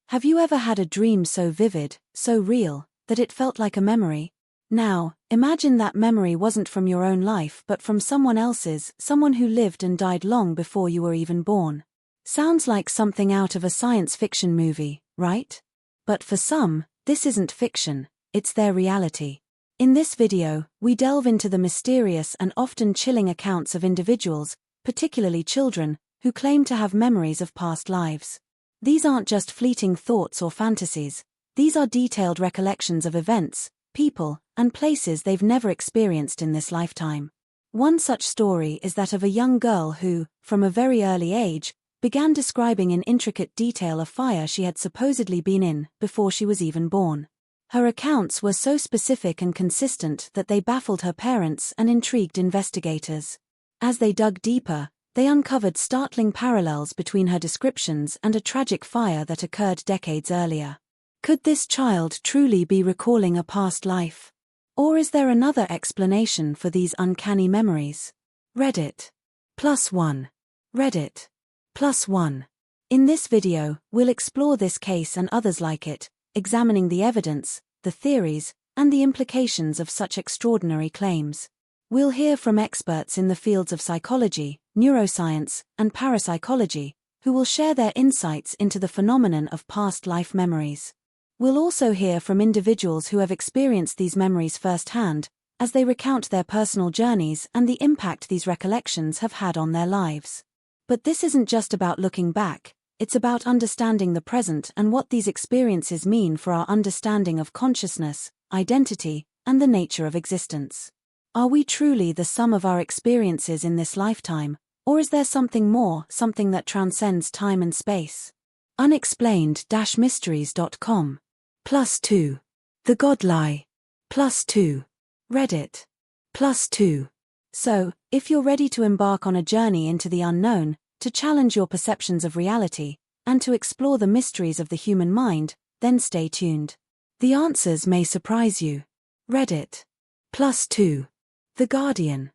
Have you ever had a dream so vivid, so real, that it felt like a memory? Now, imagine that memory wasn't from your own life but from someone else's, someone who lived and died long before you were even born. Sounds like something out of a science fiction movie, right? But for some, this isn't fiction, it's their reality. In this video, we delve into the mysterious and often chilling accounts of individuals, particularly children, who claim to have memories of past lives. These aren't just fleeting thoughts or fantasies, these are detailed recollections of events, people, and places they've never experienced in this lifetime. One such story is that of a young girl who, from a very early age, began describing in intricate detail a fire she had supposedly been in before she was even born. Her accounts were so specific and consistent that they baffled her parents and intrigued investigators. As they dug deeper, they uncovered startling parallels between her descriptions and a tragic fire that occurred decades earlier. Could this child truly be recalling a past life? Or is there another explanation for these uncanny memories? Reddit. +1. Reddit. +1. In this video, we'll explore this case and others like it, examining the evidence, the theories, and the implications of such extraordinary claims. We'll hear from experts in the fields of psychology, neuroscience, and parapsychology, who will share their insights into the phenomenon of past life memories. We'll also hear from individuals who have experienced these memories firsthand, as they recount their personal journeys and the impact these recollections have had on their lives. But this isn't just about looking back, it's about understanding the present and what these experiences mean for our understanding of consciousness, identity, and the nature of existence. Are we truly the sum of our experiences in this lifetime, or is there something more, something that transcends time and space? Unexplained-mysteries.com. +2. The God Lie. +2. Reddit. +2. So, if you're ready to embark on a journey into the unknown, to challenge your perceptions of reality, and to explore the mysteries of the human mind, then stay tuned. The answers may surprise you. Reddit. +2. The Guardian.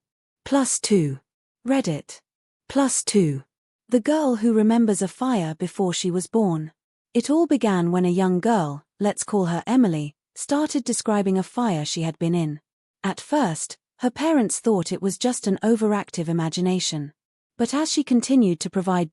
+2. Reddit. +2. The girl who remembers a fire before she was born. It all began when a young girl, let's call her Emily, started describing a fire she had been in. At first, her parents thought it was just an overactive imagination. But as she continued to provide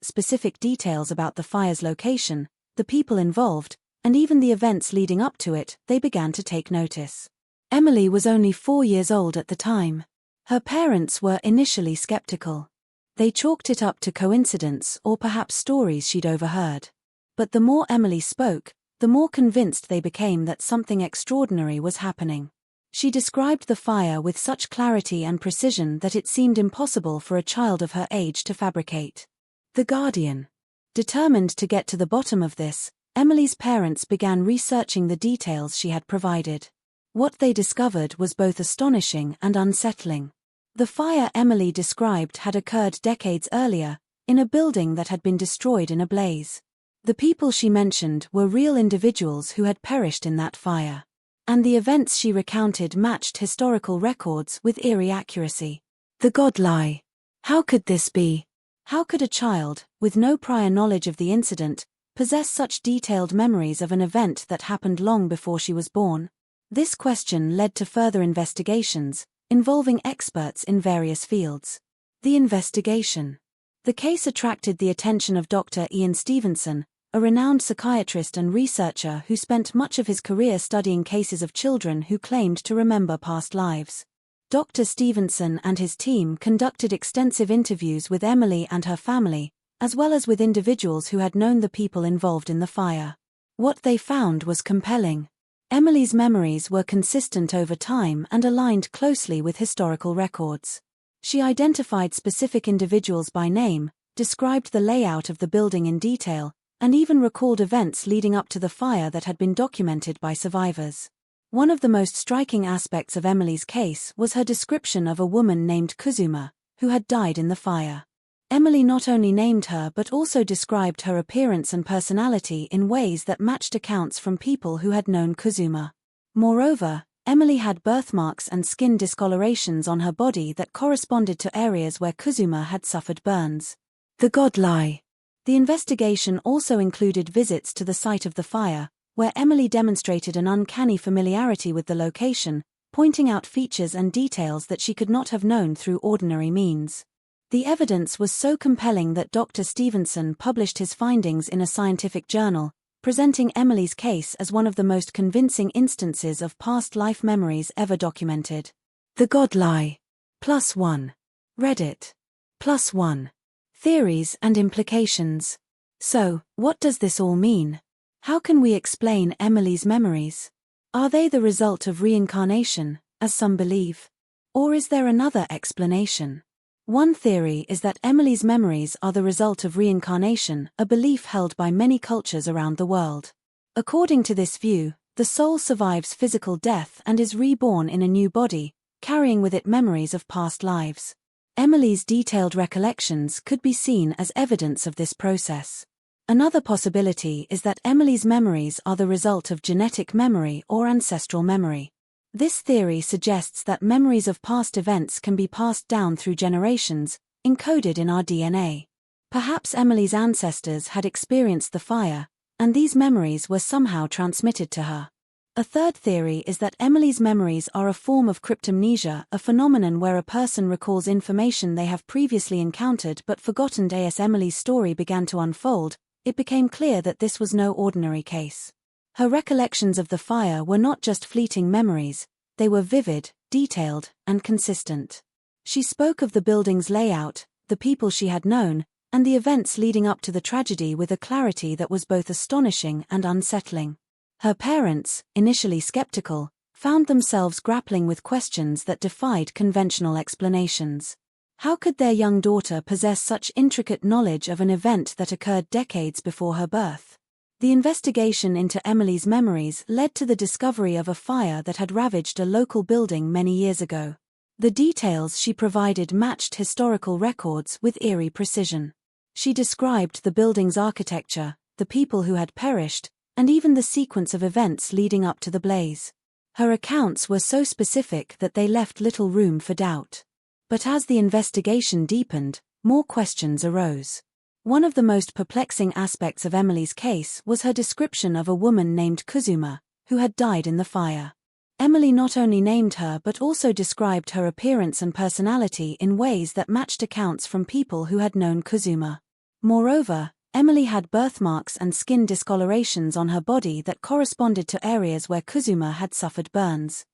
specific details about the fire's location, the people involved, and even the events leading up to it, they began to take notice. Emily was only 4 years old at the time. Her parents were initially skeptical. They chalked it up to coincidence or perhaps stories she'd overheard. But the more Emily spoke, the more convinced they became that something extraordinary was happening. She described the fire with such clarity and precision that it seemed impossible for a child of her age to fabricate. The Guardian. Determined to get to the bottom of this, Emily's parents began researching the details she had provided. What they discovered was both astonishing and unsettling. The fire Emily described had occurred decades earlier, in a building that had been destroyed in a blaze. The people she mentioned were real individuals who had perished in that fire. And the events she recounted matched historical records with eerie accuracy. The God Lie. How could this be? How could a child, with no prior knowledge of the incident, possess such detailed memories of an event that happened long before she was born? This question led to further investigations, involving experts in various fields. The investigation. The case attracted the attention of Dr. Ian Stevenson, a renowned psychiatrist and researcher who spent much of his career studying cases of children who claimed to remember past lives. Dr. Stevenson and his team conducted extensive interviews with Emily and her family, as well as with individuals who had known the people involved in the fire. What they found was compelling. Emily's memories were consistent over time and aligned closely with historical records. She identified specific individuals by name, described the layout of the building in detail, and even recalled events leading up to the fire that had been documented by survivors. One of the most striking aspects of Emily's case was her description of a woman named Kuzuma, who had died in the fire. Emily not only named her but also described her appearance and personality in ways that matched accounts from people who had known Kuzuma. Moreover, Emily had birthmarks and skin discolorations on her body that corresponded to areas where Kuzuma had suffered burns. The God Lie. The investigation also included visits to the site of the fire, where Emily demonstrated an uncanny familiarity with the location, pointing out features and details that she could not have known through ordinary means. The evidence was so compelling that Dr. Stevenson published his findings in a scientific journal, presenting Emily's case as one of the most convincing instances of past life memories ever documented. The God Lie. +1. Reddit. +1. Theories and implications. So, what does this all mean? How can we explain Emily's memories? Are they the result of reincarnation, as some believe? Or is there another explanation? One theory is that Emily's memories are the result of reincarnation, a belief held by many cultures around the world. According to this view, the soul survives physical death and is reborn in a new body, carrying with it memories of past lives. Emily's detailed recollections could be seen as evidence of this process. Another possibility is that Emily's memories are the result of genetic memory or ancestral memory. This theory suggests that memories of past events can be passed down through generations, encoded in our DNA. Perhaps Emily's ancestors had experienced the fire, and these memories were somehow transmitted to her. A third theory is that Emily's memories are a form of cryptomnesia, a phenomenon where a person recalls information they have previously encountered but forgotten. As Emily's story began to unfold, it became clear that this was no ordinary case. Her recollections of the fire were not just fleeting memories, they were vivid, detailed, and consistent. She spoke of the building's layout, the people she had known, and the events leading up to the tragedy with a clarity that was both astonishing and unsettling. Her parents, initially skeptical, found themselves grappling with questions that defied conventional explanations. How could their young daughter possess such intricate knowledge of an event that occurred decades before her birth? The investigation into Emily's memories led to the discovery of a fire that had ravaged a local building many years ago. The details she provided matched historical records with eerie precision. She described the building's architecture, the people who had perished, and even the sequence of events leading up to the blaze. Her accounts were so specific that they left little room for doubt. But as the investigation deepened, more questions arose. One of the most perplexing aspects of Emily's case was her description of a woman named Kuzuma, who had died in the fire. Emily not only named her but also described her appearance and personality in ways that matched accounts from people who had known Kuzuma. Moreover, Emily had birthmarks and skin discolorations on her body that corresponded to areas where Kuzuma had suffered burns.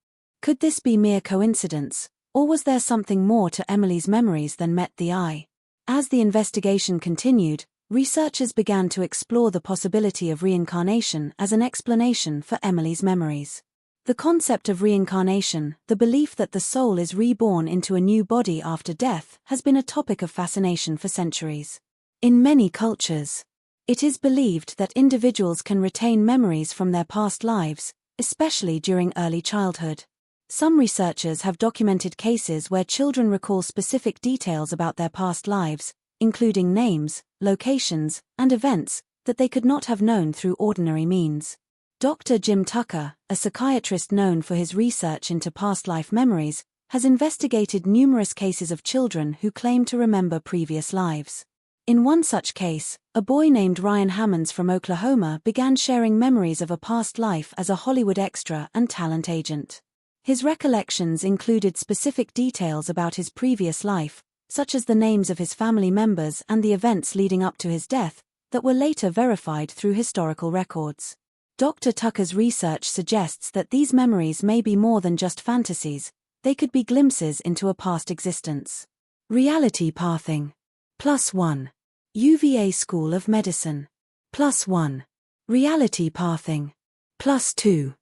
Could this be mere coincidence, or was there something more to Emily's memories than met the eye? As the investigation continued, researchers began to explore the possibility of reincarnation as an explanation for Emily's memories. The concept of reincarnation, the belief that the soul is reborn into a new body after death, has been a topic of fascination for centuries. In many cultures, it is believed that individuals can retain memories from their past lives, especially during early childhood. Some researchers have documented cases where children recall specific details about their past lives, including names, locations, and events that they could not have known through ordinary means. Dr. Jim Tucker, a psychiatrist known for his research into past life memories, has investigated numerous cases of children who claim to remember previous lives. In one such case, a boy named Ryan Hammonds from Oklahoma began sharing memories of a past life as a Hollywood extra and talent agent. His recollections included specific details about his previous life, such as the names of his family members and the events leading up to his death, that were later verified through historical records. Dr. Tucker's research suggests that these memories may be more than just fantasies, they could be glimpses into a past existence. Reality pathing. +1. UVA School of Medicine. +1. Reality pathing. +2.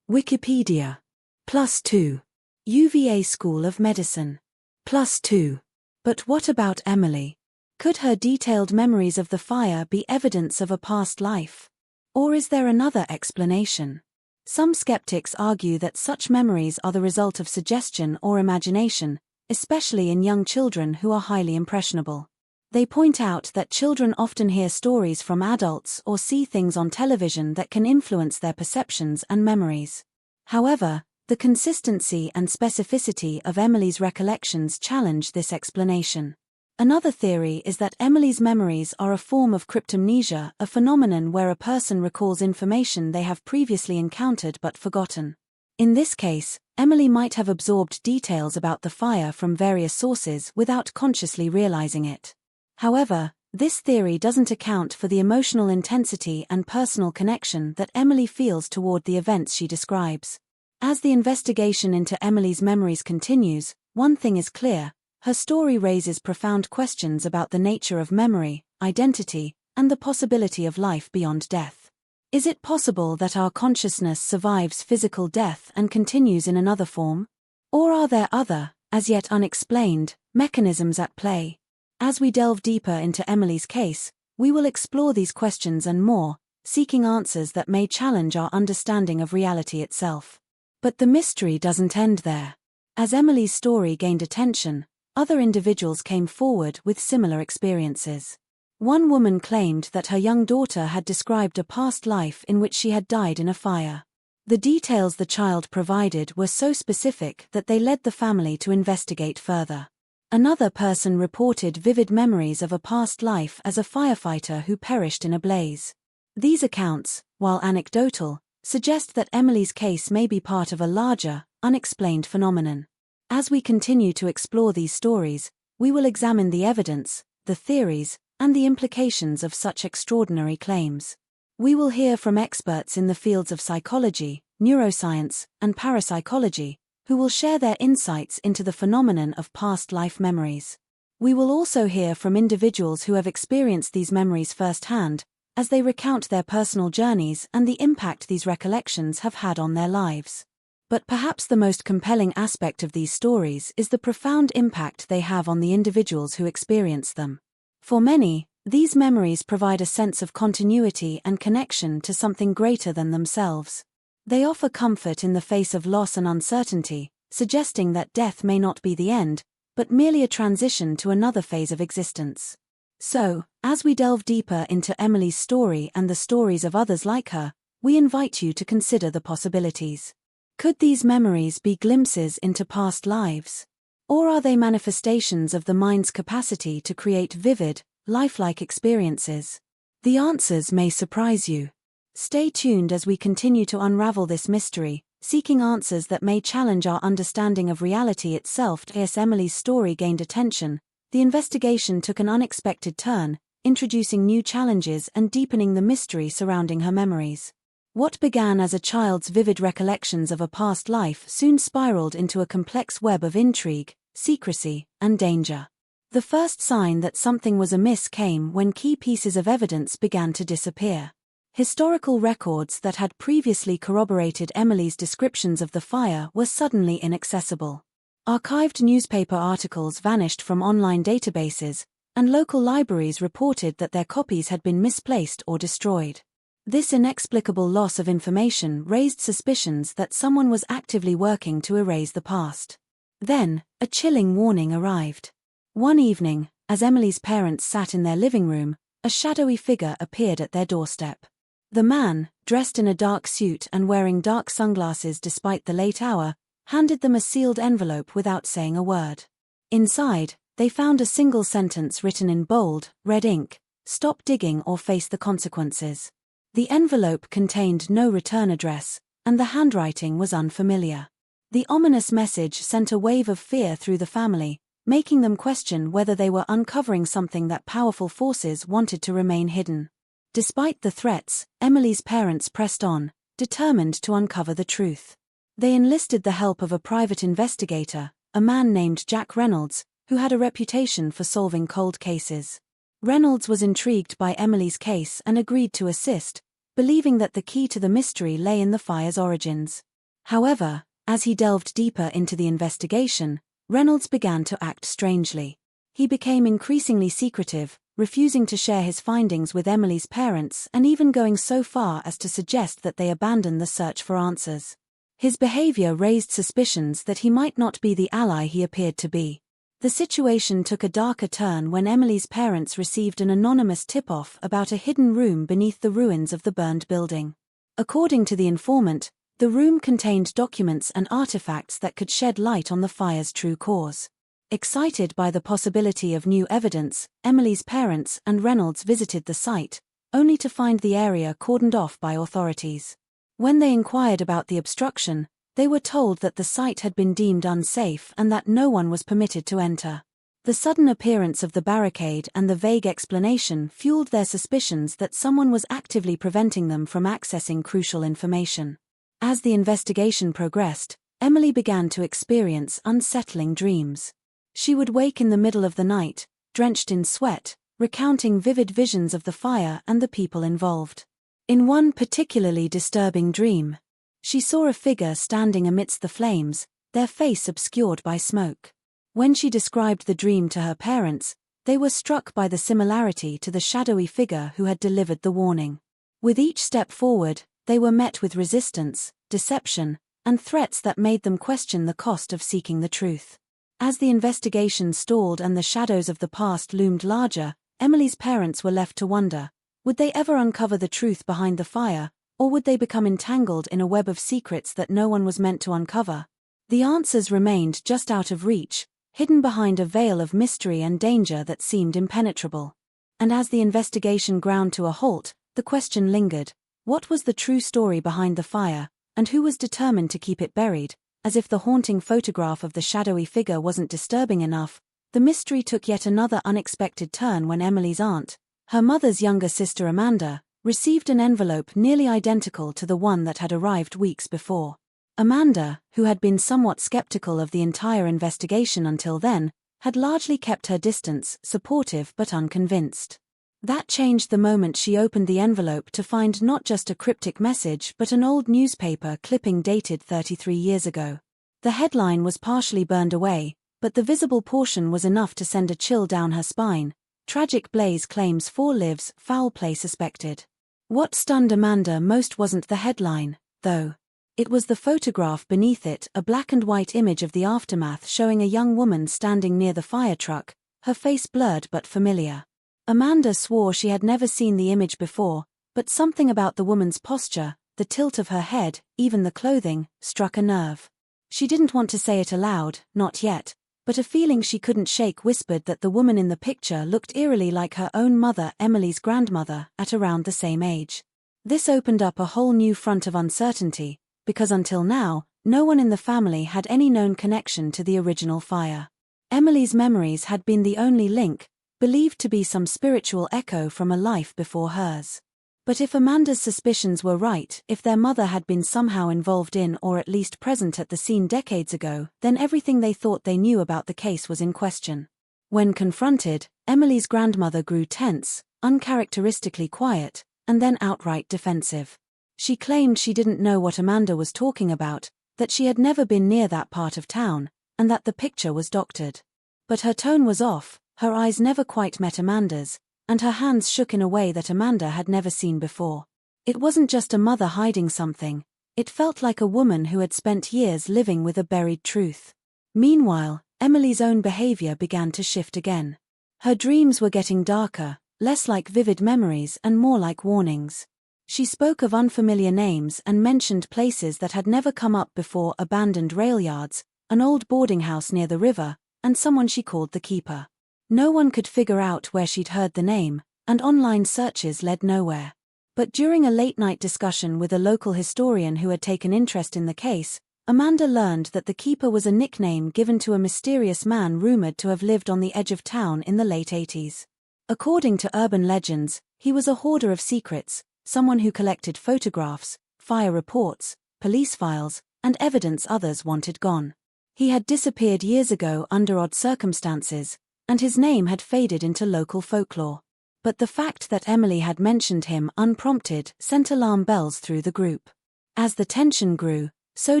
Wikipedia. +2. UVA School of Medicine. +2. But what about Emily? Could her detailed memories of the fire be evidence of a past life? Or is there another explanation? Some skeptics argue that such memories are the result of suggestion or imagination, especially in young children who are highly impressionable. They point out that children often hear stories from adults or see things on television that can influence their perceptions and memories. However, the consistency and specificity of Emily's recollections challenge this explanation. Another theory is that Emily's memories are a form of cryptomnesia, a phenomenon where a person recalls information they have previously encountered but forgotten. In this case, Emily might have absorbed details about the fire from various sources without consciously realizing it. However, this theory doesn't account for the emotional intensity and personal connection that Emily feels toward the events she describes. As the investigation into Emily's memories continues, one thing is clear: her story raises profound questions about the nature of memory, identity, and the possibility of life beyond death. Is it possible that our consciousness survives physical death and continues in another form? Or are there other, as yet unexplained, mechanisms at play? As we delve deeper into Emily's case, we will explore these questions and more, seeking answers that may challenge our understanding of reality itself. But the mystery doesn't end there. As Emily's story gained attention, other individuals came forward with similar experiences. One woman claimed that her young daughter had described a past life in which she had died in a fire. The details the child provided were so specific that they led the family to investigate further. Another person reported vivid memories of a past life as a firefighter who perished in a blaze. These accounts, while anecdotal, suggest that Emily's case may be part of a larger, unexplained phenomenon. As we continue to explore these stories, we will examine the evidence, the theories, and the implications of such extraordinary claims. We will hear from experts in the fields of psychology, neuroscience, and parapsychology, who will share their insights into the phenomenon of past life memories. We will also hear from individuals who have experienced these memories firsthand, as they recount their personal journeys and the impact these recollections have had on their lives. But perhaps the most compelling aspect of these stories is the profound impact they have on the individuals who experience them. For many, these memories provide a sense of continuity and connection to something greater than themselves. They offer comfort in the face of loss and uncertainty, suggesting that death may not be the end, but merely a transition to another phase of existence. So, as we delve deeper into Emily's story and the stories of others like her, we invite you to consider the possibilities. Could these memories be glimpses into past lives? Or are they manifestations of the mind's capacity to create vivid, lifelike experiences? The answers may surprise you. Stay tuned as we continue to unravel this mystery, seeking answers that may challenge our understanding of reality itself. As Emily's story gained attention, the investigation took an unexpected turn, introducing new challenges and deepening the mystery surrounding her memories. What began as a child's vivid recollections of a past life soon spiraled into a complex web of intrigue, secrecy, and danger. The first sign that something was amiss came when key pieces of evidence began to disappear. Historical records that had previously corroborated Emily's descriptions of the fire were suddenly inaccessible. Archived newspaper articles vanished from online databases, and local libraries reported that their copies had been misplaced or destroyed. This inexplicable loss of information raised suspicions that someone was actively working to erase the past. Then, a chilling warning arrived. One evening, as Emily's parents sat in their living room, a shadowy figure appeared at their doorstep. The man, dressed in a dark suit and wearing dark sunglasses despite the late hour, handed them a sealed envelope without saying a word. Inside, they found a single sentence written in bold, red ink: "Stop digging or face the consequences." The envelope contained no return address, and the handwriting was unfamiliar. The ominous message sent a wave of fear through the family, making them question whether they were uncovering something that powerful forces wanted to remain hidden. Despite the threats, Emily's parents pressed on, determined to uncover the truth. They enlisted the help of a private investigator, a man named Jack Reynolds, who had a reputation for solving cold cases. Reynolds was intrigued by Emily's case and agreed to assist, believing that the key to the mystery lay in the fire's origins. However, as he delved deeper into the investigation, Reynolds began to act strangely. He became increasingly secretive, refusing to share his findings with Emily's parents and even going so far as to suggest that they abandon the search for answers. His behavior raised suspicions that he might not be the ally he appeared to be. The situation took a darker turn when Emily's parents received an anonymous tip-off about a hidden room beneath the ruins of the burned building. According to the informant, the room contained documents and artifacts that could shed light on the fire's true cause. Excited by the possibility of new evidence, Emily's parents and Reynolds visited the site, only to find the area cordoned off by authorities. When they inquired about the obstruction, they were told that the site had been deemed unsafe and that no one was permitted to enter. The sudden appearance of the barricade and the vague explanation fueled their suspicions that someone was actively preventing them from accessing crucial information. As the investigation progressed, Emily began to experience unsettling dreams. She would wake in the middle of the night, drenched in sweat, recounting vivid visions of the fire and the people involved. In one particularly disturbing dream, she saw a figure standing amidst the flames, their face obscured by smoke. When she described the dream to her parents, they were struck by the similarity to the shadowy figure who had delivered the warning. With each step forward, they were met with resistance, deception, and threats that made them question the cost of seeking the truth. As the investigation stalled and the shadows of the past loomed larger, Emily's parents were left to wonder, would they ever uncover the truth behind the fire, or would they become entangled in a web of secrets that no one was meant to uncover? The answers remained just out of reach, hidden behind a veil of mystery and danger that seemed impenetrable. And as the investigation ground to a halt, the question lingered, what was the true story behind the fire, and who was determined to keep it buried? As if the haunting photograph of the shadowy figure wasn't disturbing enough, the mystery took yet another unexpected turn when Emily's aunt, her mother's younger sister Amanda, received an envelope nearly identical to the one that had arrived weeks before. Amanda, who had been somewhat skeptical of the entire investigation until then, had largely kept her distance, supportive but unconvinced. That changed the moment she opened the envelope to find not just a cryptic message but an old newspaper clipping dated 33 years ago. The headline was partially burned away, but the visible portion was enough to send a chill down her spine. Tragic blaze claims 4 lives, foul play suspected. What stunned Amanda most wasn't the headline, though. It was the photograph beneath it, a black and white image of the aftermath showing a young woman standing near the fire truck, her face blurred but familiar. Amanda swore she had never seen the image before, but something about the woman's posture, the tilt of her head, even the clothing, struck a nerve. She didn't want to say it aloud, not yet, but a feeling she couldn't shake whispered that the woman in the picture looked eerily like her own mother, Emily's grandmother, at around the same age. This opened up a whole new front of uncertainty, because until now, no one in the family had any known connection to the original fire. Emily's memories had been the only link, believed to be some spiritual echo from a life before hers. But if Amanda's suspicions were right, if their mother had been somehow involved in or at least present at the scene decades ago, then everything they thought they knew about the case was in question. When confronted, Emily's grandmother grew tense, uncharacteristically quiet, and then outright defensive. She claimed she didn't know what Amanda was talking about, that she had never been near that part of town, and that the picture was doctored. But her tone was off, her eyes never quite met Amanda's, and her hands shook in a way that Amanda had never seen before. It wasn't just a mother hiding something, it felt like a woman who had spent years living with a buried truth. Meanwhile, Emily's own behavior began to shift again. Her dreams were getting darker, less like vivid memories and more like warnings. She spoke of unfamiliar names and mentioned places that had never come up before: abandoned rail yards, an old boarding house near the river, and someone she called the keeper. No one could figure out where she'd heard the name, and online searches led nowhere. But during a late-night discussion with a local historian who had taken interest in the case, Amanda learned that the keeper was a nickname given to a mysterious man rumored to have lived on the edge of town in the late 80s. According to urban legends, he was a hoarder of secrets, someone who collected photographs, fire reports, police files, and evidence others wanted gone. He had disappeared years ago under odd circumstances, and his name had faded into local folklore. But the fact that Emily had mentioned him unprompted sent alarm bells through the group. As the tension grew, so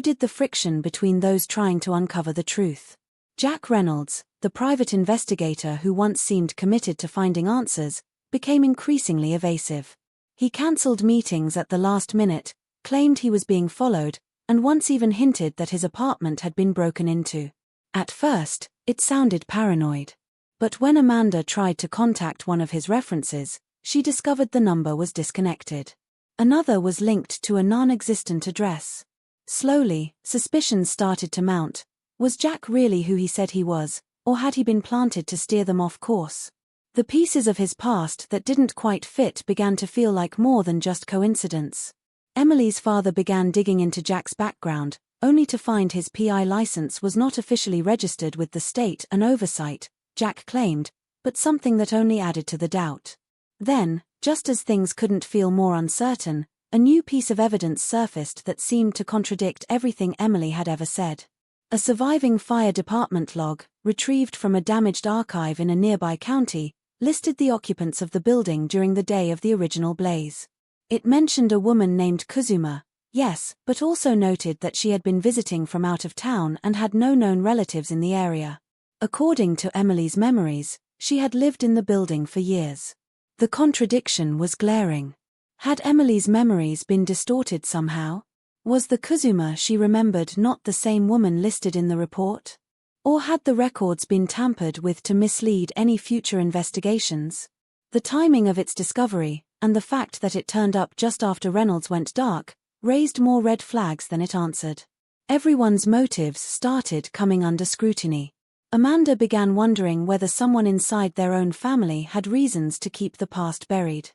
did the friction between those trying to uncover the truth. Jack Reynolds, the private investigator who once seemed committed to finding answers, became increasingly evasive. He cancelled meetings at the last minute, claimed he was being followed, and once even hinted that his apartment had been broken into. At first, it sounded paranoid. But when Amanda tried to contact one of his references, she discovered the number was disconnected. Another was linked to a non-existent address. Slowly, suspicions started to mount. Was Jack really who he said he was, or had he been planted to steer them off course? The pieces of his past that didn't quite fit began to feel like more than just coincidence. Emily's father began digging into Jack's background, only to find his PI license was not officially registered with the state, an oversight, Jack claimed, but something that only added to the doubt. Then, just as things couldn't feel more uncertain, a new piece of evidence surfaced that seemed to contradict everything Emily had ever said. A surviving fire department log, retrieved from a damaged archive in a nearby county, listed the occupants of the building during the day of the original blaze. It mentioned a woman named Kuzuma, yes, but also noted that she had been visiting from out of town and had no known relatives in the area. According to Emily's memories, she had lived in the building for years. The contradiction was glaring. Had Emily's memories been distorted somehow? Was the Kuzuma she remembered not the same woman listed in the report? Or had the records been tampered with to mislead any future investigations? The timing of its discovery, and the fact that it turned up just after Reynolds went dark, raised more red flags than it answered. Everyone's motives started coming under scrutiny. Amanda began wondering whether someone inside their own family had reasons to keep the past buried.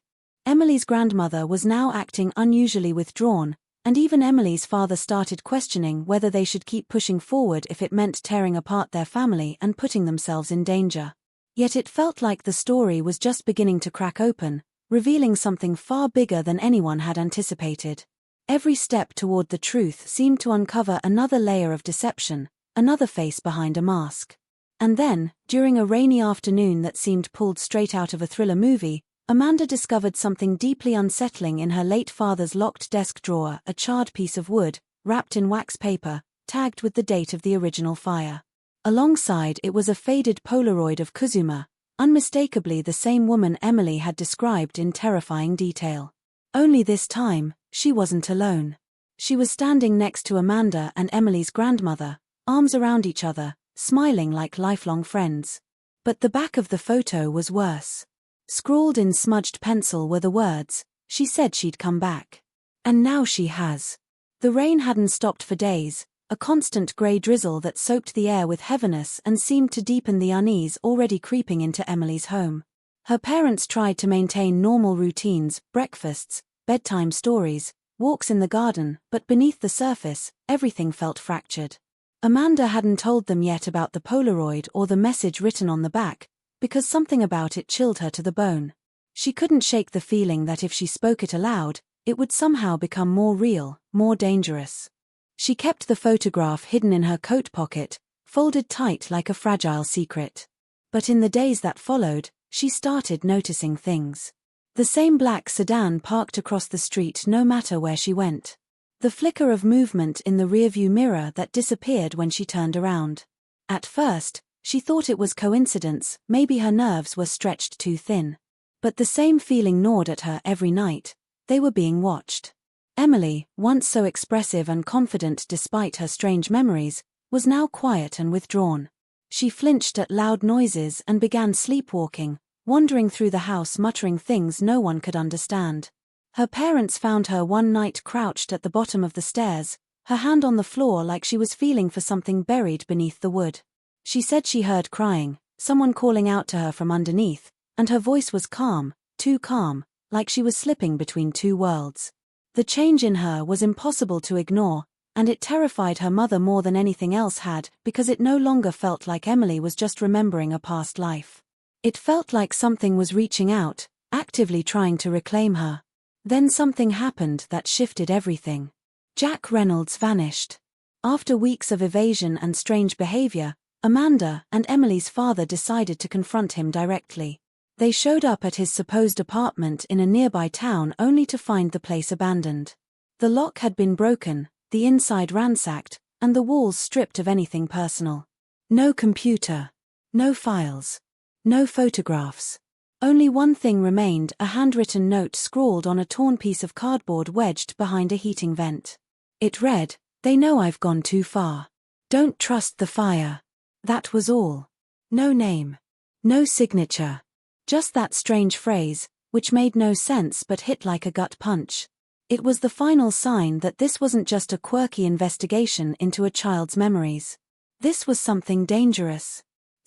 Emily's grandmother was now acting unusually withdrawn, and even Emily's father started questioning whether they should keep pushing forward if it meant tearing apart their family and putting themselves in danger. Yet it felt like the story was just beginning to crack open, revealing something far bigger than anyone had anticipated. Every step toward the truth seemed to uncover another layer of deception, another face behind a mask. And then, during a rainy afternoon that seemed pulled straight out of a thriller movie, Amanda discovered something deeply unsettling in her late father's locked desk drawer, a charred piece of wood, wrapped in wax paper, tagged with the date of the original fire. Alongside it was a faded Polaroid of Kuzuma, unmistakably the same woman Emily had described in terrifying detail. Only this time, she wasn't alone. She was standing next to Amanda and Emily's grandmother, arms around each other, smiling like lifelong friends. But the back of the photo was worse. Scrawled in smudged pencil were the words, "She said she'd come back. And now she has." The rain hadn't stopped for days, a constant grey drizzle that soaked the air with heaviness and seemed to deepen the unease already creeping into Emily's home. Her parents tried to maintain normal routines, breakfasts, bedtime stories, walks in the garden, but beneath the surface, everything felt fractured. Amanda hadn't told them yet about the Polaroid or the message written on the back, because something about it chilled her to the bone. She couldn't shake the feeling that if she spoke it aloud, it would somehow become more real, more dangerous. She kept the photograph hidden in her coat pocket, folded tight like a fragile secret. But in the days that followed, she started noticing things. The same black sedan parked across the street no matter where she went. The flicker of movement in the rearview mirror that disappeared when she turned around. At first, she thought it was coincidence, maybe her nerves were stretched too thin. But the same feeling gnawed at her every night. They were being watched. Emily, once so expressive and confident despite her strange memories, was now quiet and withdrawn. She flinched at loud noises and began sleepwalking, wandering through the house muttering things no one could understand. Her parents found her one night crouched at the bottom of the stairs, her hand on the floor like she was feeling for something buried beneath the wood. She said she heard crying, someone calling out to her from underneath, and her voice was calm, too calm, like she was slipping between two worlds. The change in her was impossible to ignore, and it terrified her mother more than anything else had, because it no longer felt like Emily was just remembering a past life. It felt like something was reaching out, actively trying to reclaim her. Then something happened that shifted everything. Jack Reynolds vanished. After weeks of evasion and strange behavior, Amanda and Emily's father decided to confront him directly. They showed up at his supposed apartment in a nearby town only to find the place abandoned. The lock had been broken, the inside ransacked, and the walls stripped of anything personal. No computer. No files. No photographs. Only one thing remained, a handwritten note scrawled on a torn piece of cardboard wedged behind a heating vent. It read, "They know I've gone too far. Don't trust the fire." That was all. No name. No signature. Just that strange phrase, which made no sense but hit like a gut punch. It was the final sign that this wasn't just a quirky investigation into a child's memories. This was something dangerous.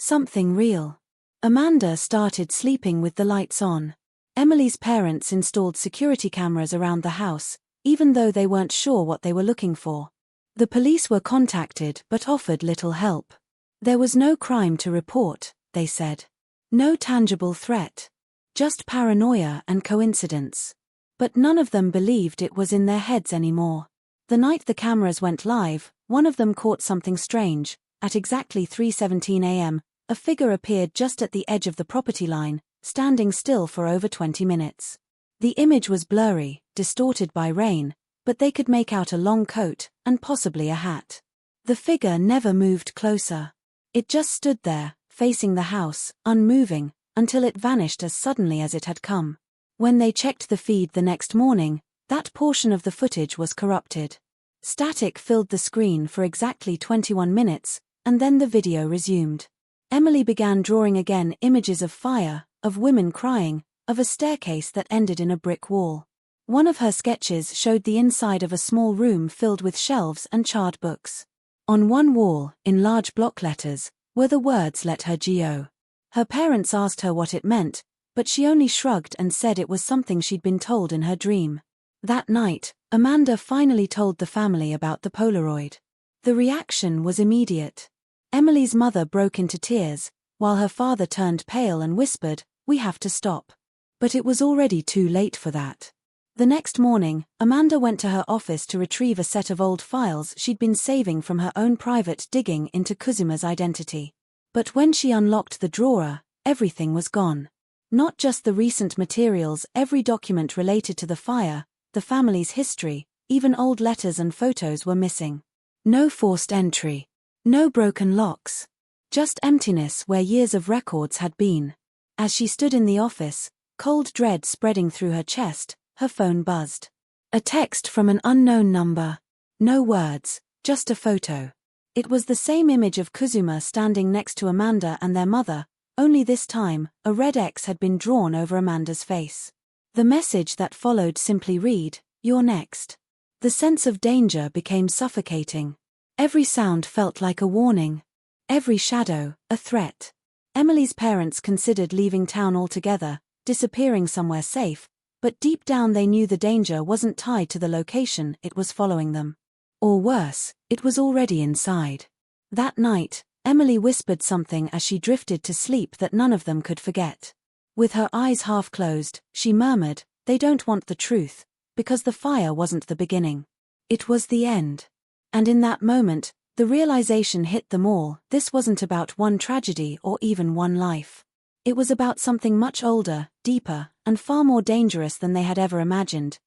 Something real. Amanda started sleeping with the lights on. Emily's parents installed security cameras around the house, even though they weren't sure what they were looking for. The police were contacted but offered little help. There was no crime to report, they said. No tangible threat. Just paranoia and coincidence. But none of them believed it was in their heads anymore. The night the cameras went live, one of them caught something strange. At exactly 3:17 a.m., a figure appeared just at the edge of the property line, standing still for over 20 minutes. The image was blurry, distorted by rain, but they could make out a long coat, and possibly a hat. The figure never moved closer. It just stood there, facing the house, unmoving, until it vanished as suddenly as it had come. When they checked the feed the next morning, that portion of the footage was corrupted. Static filled the screen for exactly 21 minutes, and then the video resumed. Emily began drawing again images of fire, of women crying, of a staircase that ended in a brick wall. One of her sketches showed the inside of a small room filled with shelves and charred books. On one wall, in large block letters, were the words "Let her go." Her parents asked her what it meant, but she only shrugged and said it was something she'd been told in her dream. That night, Amanda finally told the family about the Polaroid. The reaction was immediate. Emily's mother broke into tears, while her father turned pale and whispered, "We have to stop." But it was already too late for that. The next morning, Amanda went to her office to retrieve a set of old files she'd been saving from her own private digging into Kuzuma's identity. But when she unlocked the drawer, everything was gone. Not just the recent materials, every document related to the fire, the family's history, even old letters and photos were missing. No forced entry. No broken locks. Just emptiness where years of records had been. As she stood in the office, cold dread spreading through her chest, her phone buzzed. A text from an unknown number. No words, just a photo. It was the same image of Kuzuma standing next to Amanda and their mother, only this time, a red X had been drawn over Amanda's face. The message that followed simply read, "You're next." The sense of danger became suffocating. Every sound felt like a warning. Every shadow, a threat. Emily's parents considered leaving town altogether, disappearing somewhere safe, but deep down they knew the danger wasn't tied to the location, it was following them. Or worse, it was already inside. That night, Emily whispered something as she drifted to sleep that none of them could forget. With her eyes half closed, she murmured, "They don't want the truth, because the fire wasn't the beginning. It was the end." And in that moment, the realization hit them all, this wasn't about one tragedy or even one life. It was about something much older, deeper, and far more dangerous than they had ever imagined.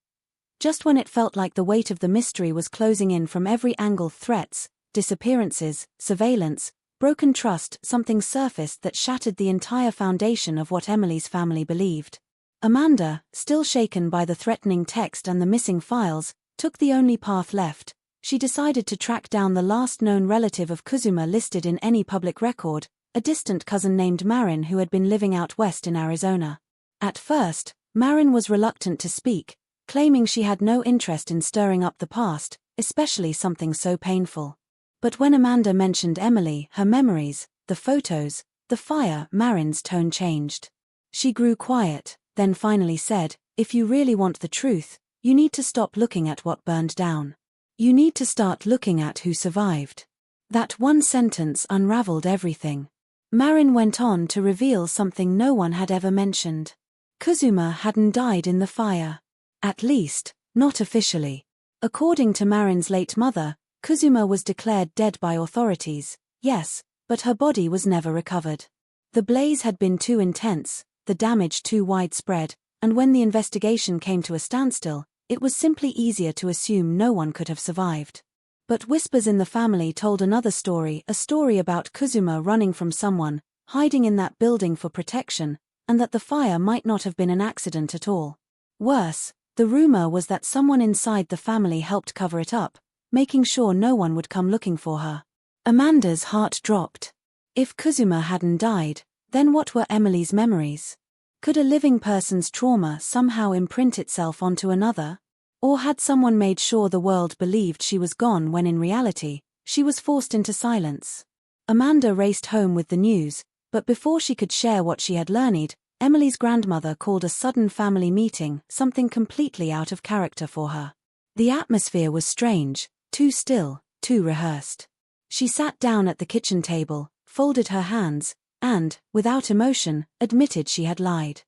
Just when it felt like the weight of the mystery was closing in from every angle, threats, disappearances, surveillance, broken trust, something surfaced that shattered the entire foundation of what Emily's family believed. Amanda, still shaken by the threatening text and the missing files, took the only path left. She decided to track down the last known relative of Kuzuma listed in any public record, a distant cousin named Marin who had been living out west in Arizona. At first, Marin was reluctant to speak, claiming she had no interest in stirring up the past, especially something so painful. But when Amanda mentioned Emily, her memories, the photos, the fire, Marin's tone changed. She grew quiet, then finally said, "If you really want the truth, you need to stop looking at what burned down. You need to start looking at who survived." That one sentence unraveled everything. Marin went on to reveal something no one had ever mentioned. Kuzuma hadn't died in the fire. At least, not officially. According to Marin's late mother, Kuzuma was declared dead by authorities, yes, but her body was never recovered. The blaze had been too intense, the damage too widespread, and when the investigation came to a standstill, it was simply easier to assume no one could have survived. But whispers in the family told another story, a story about Kuzuma running from someone, hiding in that building for protection, and that the fire might not have been an accident at all. Worse, the rumor was that someone inside the family helped cover it up, making sure no one would come looking for her. Amanda's heart dropped. If Kuzuma hadn't died, then what were Emily's memories? Could a living person's trauma somehow imprint itself onto another? Or had someone made sure the world believed she was gone when in reality, she was forced into silence? Amanda raced home with the news, but before she could share what she had learned, Emily's grandmother called a sudden family meeting, something completely out of character for her. The atmosphere was strange, too still, too rehearsed. She sat down at the kitchen table, folded her hands, and, without emotion, admitted she had lied.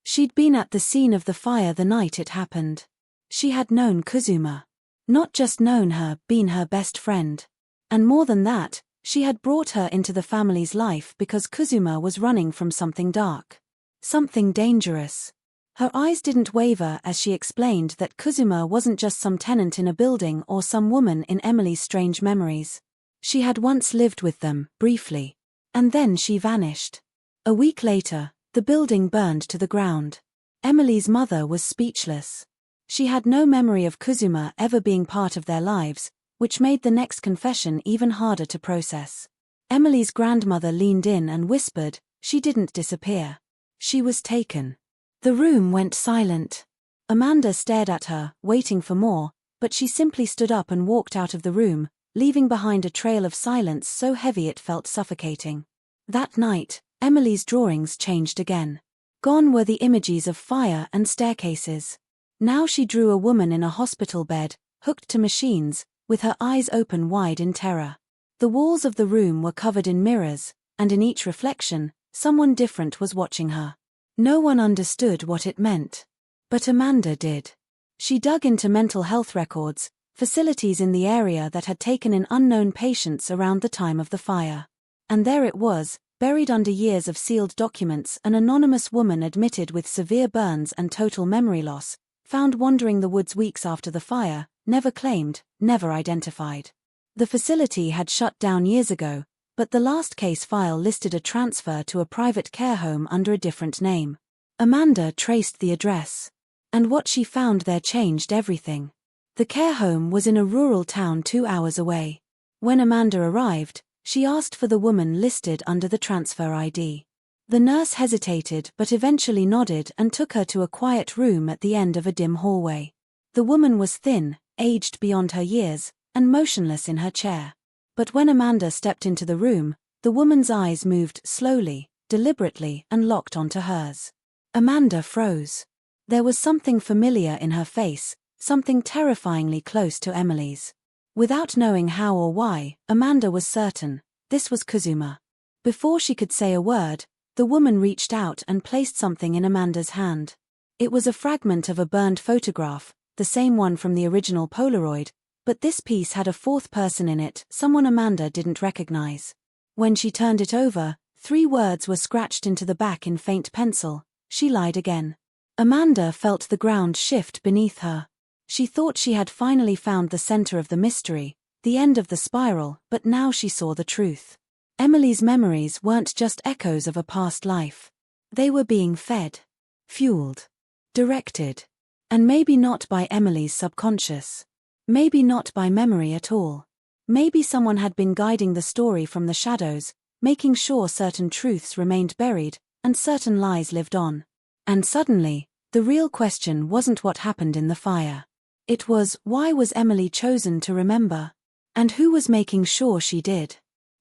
She'd been at the scene of the fire the night it happened. She had known Kazuma. Not just known her, been her best friend. And more than that, she had brought her into the family's life because Kazuma was running from something dark. Something dangerous. Her eyes didn't waver as she explained that Kazuma wasn't just some tenant in a building or some woman in Emily's strange memories. She had once lived with them, briefly. And then she vanished. A week later, the building burned to the ground. Emily's mother was speechless. She had no memory of Kazuma ever being part of their lives, which made the next confession even harder to process. Emily's grandmother leaned in and whispered, "She didn't disappear. She was taken." The room went silent. Amanda stared at her, waiting for more, but she simply stood up and walked out of the room, leaving behind a trail of silence so heavy it felt suffocating. That night, Emily's drawings changed again. Gone were the images of fire and staircases. Now she drew a woman in a hospital bed, hooked to machines, with her eyes open wide in terror. The walls of the room were covered in mirrors, and in each reflection, someone different was watching her. No one understood what it meant. But Amanda did. She dug into mental health records, facilities in the area that had taken in unknown patients around the time of the fire. And there it was, buried under years of sealed documents, an anonymous woman admitted with severe burns and total memory loss, found wandering the woods weeks after the fire, never claimed, never identified. The facility had shut down years ago, but the last case file listed a transfer to a private care home under a different name. Amanda traced the address. And what she found there changed everything. The care home was in a rural town 2 hours away. When Amanda arrived, she asked for the woman listed under the transfer ID. The nurse hesitated but eventually nodded and took her to a quiet room at the end of a dim hallway. The woman was thin, aged beyond her years, and motionless in her chair. But when Amanda stepped into the room, the woman's eyes moved slowly, deliberately, and locked onto hers. Amanda froze. There was something familiar in her face, something terrifyingly close to Emily's. Without knowing how or why, Amanda was certain, this was Kazuma. Before she could say a word, the woman reached out and placed something in Amanda's hand. It was a fragment of a burned photograph, the same one from the original Polaroid, but this piece had a fourth person in it, someone Amanda didn't recognize. When she turned it over, 3 words were scratched into the back in faint pencil: "She lied again." Amanda felt the ground shift beneath her. She thought she had finally found the center of the mystery, the end of the spiral, but now she saw the truth. Emily's memories weren't just echoes of a past life. They were being fed, fueled, directed. And maybe not by Emily's subconscious. Maybe not by memory at all. Maybe someone had been guiding the story from the shadows, making sure certain truths remained buried, and certain lies lived on. And suddenly, the real question wasn't what happened in the fire. It was, why was Emily chosen to remember? And who was making sure she did?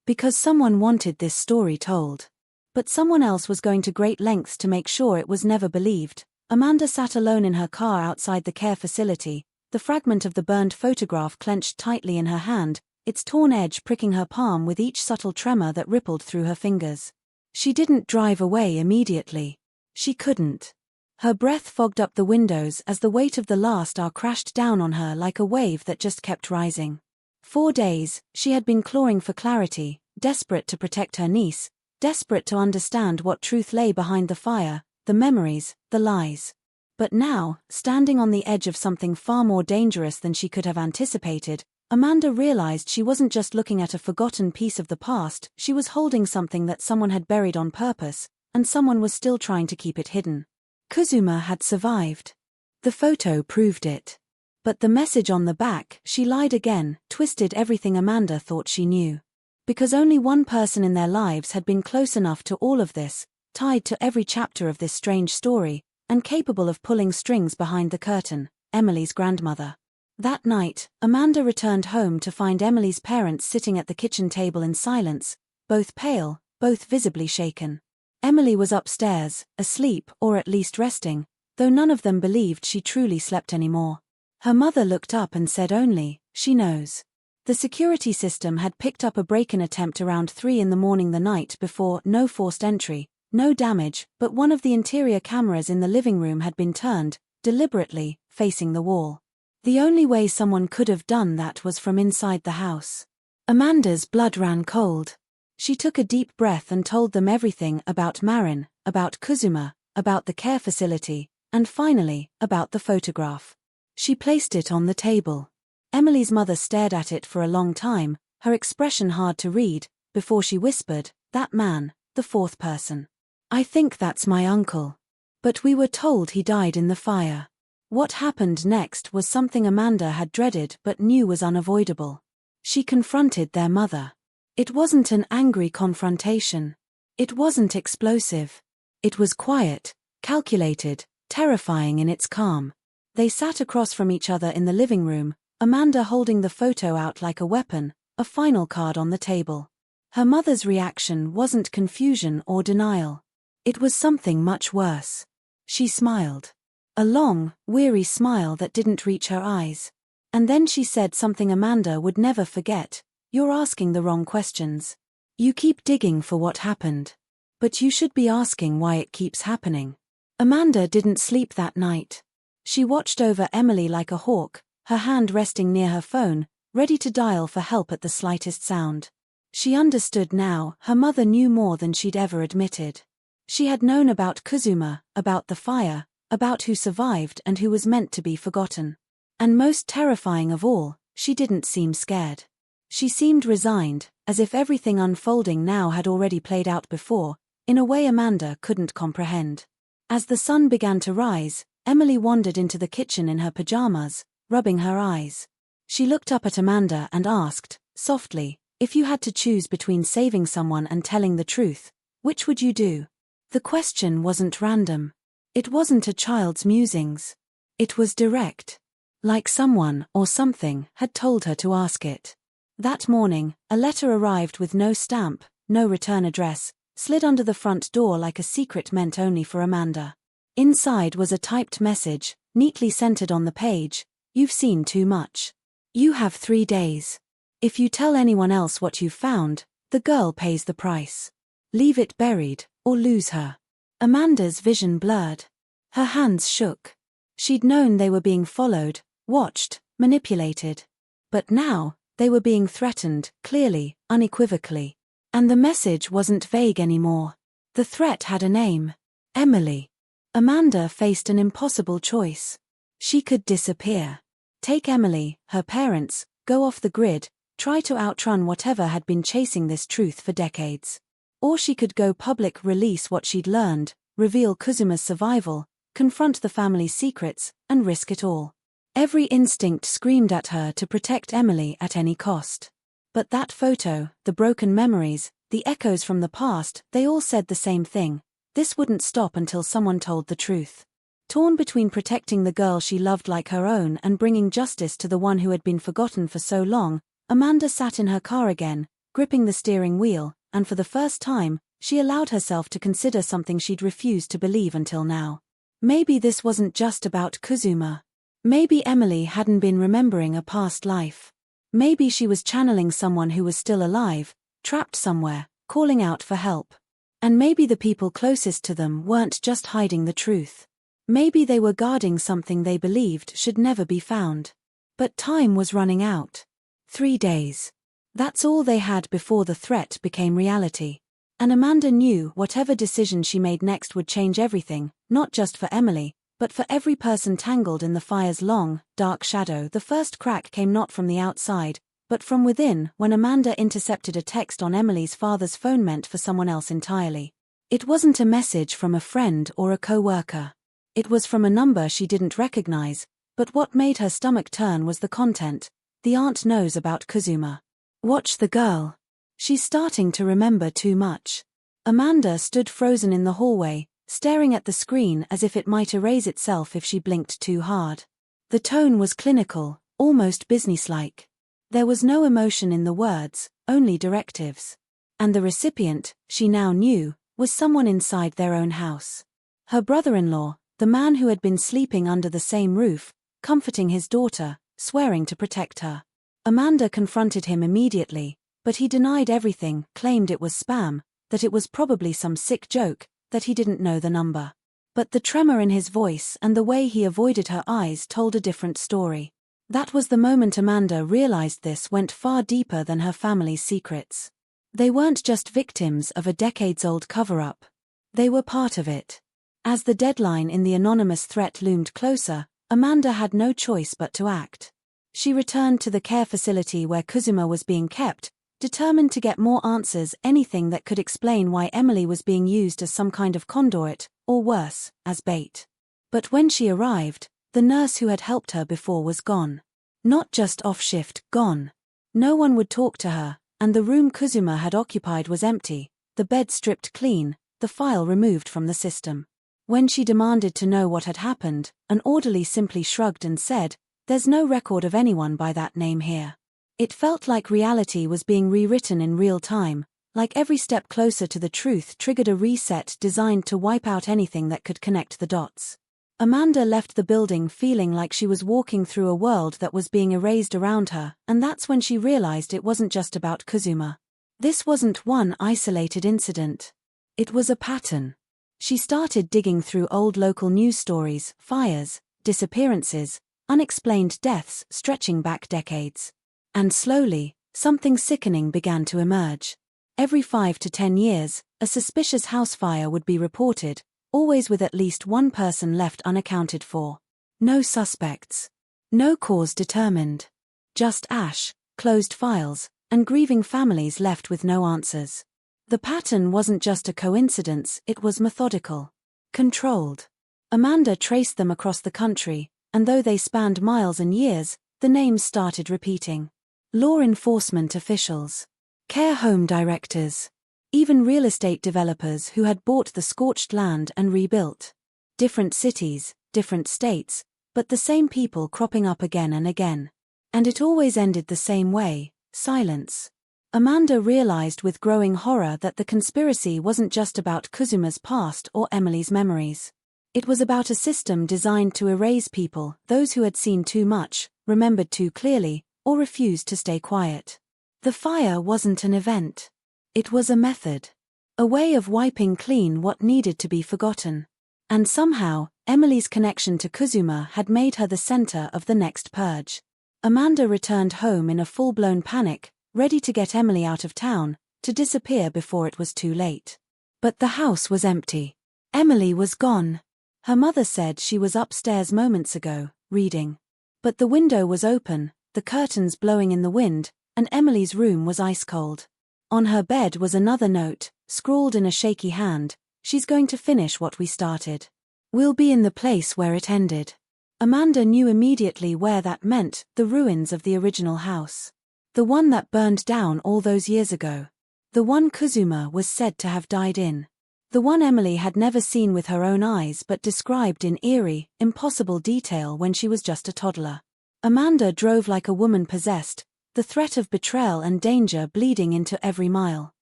Because someone wanted this story told. But someone else was going to great lengths to make sure it was never believed. Amanda sat alone in her car outside the care facility, the fragment of the burned photograph clenched tightly in her hand, its torn edge pricking her palm with each subtle tremor that rippled through her fingers. She didn't drive away immediately. She couldn't. Her breath fogged up the windows as the weight of the last hour crashed down on her like a wave that just kept rising. 4 days, she had been clawing for clarity, desperate to protect her niece, desperate to understand what truth lay behind the fire, the memories, the lies. But now, standing on the edge of something far more dangerous than she could have anticipated, Amanda realized she wasn't just looking at a forgotten piece of the past, she was holding something that someone had buried on purpose, and someone was still trying to keep it hidden. Kazuma had survived. The photo proved it. But the message on the back, "She lied again," twisted everything Amanda thought she knew. Because only one person in their lives had been close enough to all of this, tied to every chapter of this strange story, and capable of pulling strings behind the curtain, Emily's grandmother. That night, Amanda returned home to find Emily's parents sitting at the kitchen table in silence, both pale, both visibly shaken. Emily was upstairs, asleep or at least resting, though none of them believed she truly slept anymore. Her mother looked up and said only, "She knows." The security system had picked up a break-in attempt around 3 in the morning the night before. No forced entry, no damage, but one of the interior cameras in the living room had been turned, deliberately, facing the wall. The only way someone could have done that was from inside the house. Amanda's blood ran cold. She took a deep breath and told them everything about Marin, about Kuzuma, about the care facility, and finally, about the photograph. She placed it on the table. Emily's mother stared at it for a long time, her expression hard to read, before she whispered, "That man, the fourth person. I think that's my uncle. But we were told he died in the fire." What happened next was something Amanda had dreaded but knew was unavoidable. She confronted their mother. It wasn't an angry confrontation. It wasn't explosive. It was quiet, calculated, terrifying in its calm. They sat across from each other in the living room, Amanda holding the photo out like a weapon, a final card on the table. Her mother's reaction wasn't confusion or denial. It was something much worse. She smiled. A long, weary smile that didn't reach her eyes. And then she said something Amanda would never forget. "You're asking the wrong questions. You keep digging for what happened. But you should be asking why it keeps happening." Amanda didn't sleep that night. She watched over Emily like a hawk, her hand resting near her phone, ready to dial for help at the slightest sound. She understood now. Her mother knew more than she'd ever admitted. She had known about Kuzuma, about the fire, about who survived and who was meant to be forgotten. And most terrifying of all, she didn't seem scared. She seemed resigned, as if everything unfolding now had already played out before, in a way Amanda couldn't comprehend. As the sun began to rise, Emily wandered into the kitchen in her pajamas, rubbing her eyes. She looked up at Amanda and asked, softly, "If you had to choose between saving someone and telling the truth, which would you do?" The question wasn't random. It wasn't a child's musings. It was direct. Like someone or something had told her to ask it. That morning, a letter arrived with no stamp, no return address, slid under the front door like a secret meant only for Amanda. Inside was a typed message, neatly centered on the page, "You've seen too much. You have 3 days. If you tell anyone else what you've found, the girl pays the price. Leave it buried, or lose her." Amanda's vision blurred. Her hands shook. She'd known they were being followed, watched, manipulated. But now, they were being threatened, clearly, unequivocally. And the message wasn't vague anymore. The threat had a name. Emily. Amanda faced an impossible choice. She could disappear. Take Emily, her parents, go off the grid, try to outrun whatever had been chasing this truth for decades. Or she could go public, release what she'd learned, reveal Kuzuma's survival, confront the family's secrets, and risk it all. Every instinct screamed at her to protect Emily at any cost. But that photo, the broken memories, the echoes from the past, they all said the same thing. This wouldn't stop until someone told the truth. Torn between protecting the girl she loved like her own and bringing justice to the one who had been forgotten for so long, Amanda sat in her car again, gripping the steering wheel, and for the first time, she allowed herself to consider something she'd refused to believe until now. Maybe this wasn't just about Kuzuma. Maybe Emily hadn't been remembering a past life. Maybe she was channeling someone who was still alive, trapped somewhere, calling out for help. And maybe the people closest to them weren't just hiding the truth. Maybe they were guarding something they believed should never be found. But time was running out. 3 days. That's all they had before the threat became reality. And Amanda knew whatever decision she made next would change everything, not just for Emily, but for every person tangled in the fire's long, dark shadow. The first crack came not from the outside, but from within, when Amanda intercepted a text on Emily's father's phone meant for someone else entirely. It wasn't a message from a friend or a co-worker. It was from a number she didn't recognize, but what made her stomach turn was the content. "The aunt knows about Kuzuma. Watch the girl. She's starting to remember too much." Amanda stood frozen in the hallway, staring at the screen as if it might erase itself if she blinked too hard. The tone was clinical, almost businesslike. There was no emotion in the words, only directives. And the recipient, she now knew, was someone inside their own house. Her brother-in-law, the man who had been sleeping under the same roof, comforting his daughter, swearing to protect her. Amanda confronted him immediately, but he denied everything, claimed it was spam, that it was probably some sick joke, that he didn't know the number. But the tremor in his voice and the way he avoided her eyes told a different story. That was the moment Amanda realized this went far deeper than her family's secrets. They weren't just victims of a decades-old cover-up. They were part of it. As the deadline in the anonymous threat loomed closer, Amanda had no choice but to act. She returned to the care facility where Kazuma was being kept, determined to get more answers, anything that could explain why Emily was being used as some kind of conduit, or worse, as bait. But when she arrived, the nurse who had helped her before was gone. Not just off shift, gone. No one would talk to her, and the room Kazuma had occupied was empty, the bed stripped clean, the file removed from the system. When she demanded to know what had happened, an orderly simply shrugged and said, "There's no record of anyone by that name here." It felt like reality was being rewritten in real time, like every step closer to the truth triggered a reset designed to wipe out anything that could connect the dots. Amanda left the building feeling like she was walking through a world that was being erased around her, and that's when she realized it wasn't just about Kazuma. This wasn't one isolated incident. It was a pattern. She started digging through old local news stories, fires, disappearances, unexplained deaths stretching back decades. And slowly, something sickening began to emerge. Every 5 to 10 years, a suspicious house fire would be reported, always with at least one person left unaccounted for. No suspects. No cause determined. Just ash, closed files, and grieving families left with no answers. The pattern wasn't just a coincidence, it was methodical. Controlled. Amanda traced them across the country, and though they spanned miles and years, the names started repeating. Law enforcement officials. Care home directors. Even real estate developers who had bought the scorched land and rebuilt. Different cities, different states, but the same people cropping up again and again. And it always ended the same way, silence. Amanda realized with growing horror that the conspiracy wasn't just about Kazuma's past or Emily's memories. It was about a system designed to erase people, those who had seen too much, remembered too clearly, or refused to stay quiet. The fire wasn't an event. It was a method. A way of wiping clean what needed to be forgotten. And somehow, Emily's connection to Kazuma had made her the center of the next purge. Amanda returned home in a full-blown panic, ready to get Emily out of town, to disappear before it was too late. But the house was empty. Emily was gone. Her mother said she was upstairs moments ago, reading. But the window was open, the curtains blowing in the wind, and Emily's room was ice-cold. On her bed was another note, scrawled in a shaky hand, "She's going to finish what we started. We'll be in the place where it ended." Amanda knew immediately where that meant, the ruins of the original house. The one that burned down all those years ago. The one Kazuma was said to have died in. The one Emily had never seen with her own eyes but described in eerie, impossible detail when she was just a toddler. Amanda drove like a woman possessed, the threat of betrayal and danger bleeding into every mile.